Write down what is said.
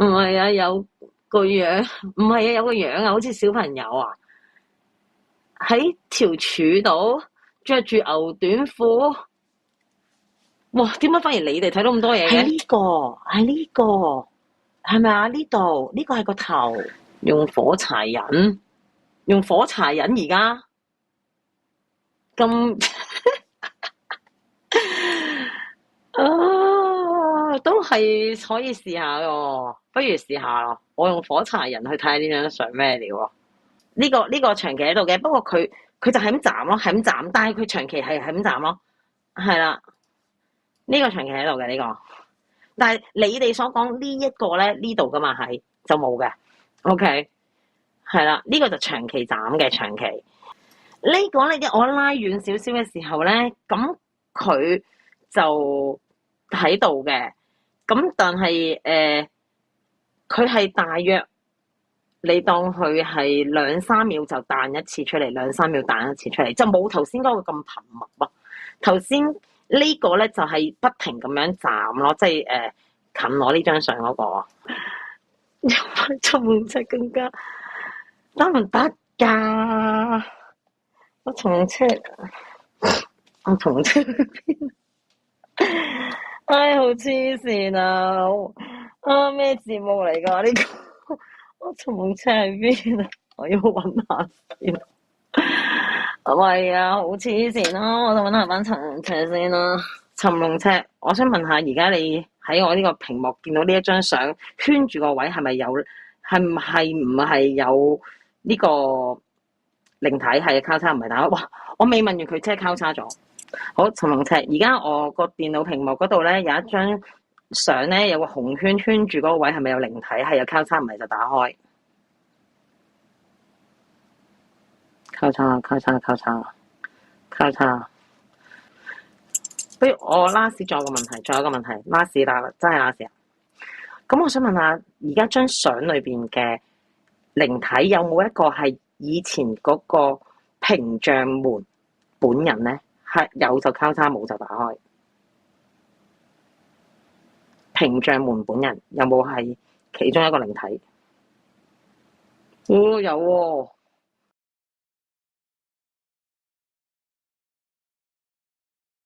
唔係啊，有個樣，唔係啊，有個樣啊，好似小朋友啊，喺條柱度着住牛短褲。哇！點解反而你哋睇到咁多嘢嘅？係呢個，係呢個，係咪啊？呢度呢個係個頭。用火柴人，用火柴人而家咁啊，都係可以試下喎，不如試下咯。我用火柴人去睇下呢張相咩料喎？呢個長期喺度嘅，不過佢就係咁斬咯，係咁斬，但係佢長期係咁斬咯，係啦，呢個長期喺度嘅呢個，但係你哋所講呢一個咧呢度噶嘛係就冇嘅，OK 係啦，呢個就長期斬嘅長期。呢個咧我拉遠少少嘅時候咧，咁佢就喺度嘅，咁但係佢係大約。你當佢係2-3秒就彈一次出嚟，2-3秒彈一次出嚟，就冇頭先嗰個咁頻密咯。頭先呢個咧就係不停咁樣斬咯，即係近我呢張相嗰個，因為出門車更加得唔得㗎？我同車，我同車去邊？唉，好黐線啊！啊，咩節目嚟㗎呢個？我同車喺邊啊？我要揾下先。係啊，好黐線咯！我就揾下班尋龍車先啦。尋龍車，我想問下，而家你喺我呢個屏幕見到呢一張相，圈住個位係咪有？係唔係有呢個靈體係交叉唔係打開？哇！我未問完佢，即係交叉咗。好，尋龍車，而家我個電腦屏幕嗰度咧有一張相咧，有個紅圈圈住嗰個位，係咪有靈體？係有交叉唔係就打開。交叉，交叉，交叉，交叉。不如我 last 仲有個問題，仲有一個問題，last 啦，真係 last 啊！咁我想問下，而家張相裏邊嘅靈體有冇一個係以前嗰個屏障門本人咧？係有就交叉，冇就打開。屏障門本人有冇係其中一個靈體？哦，有喎、哦。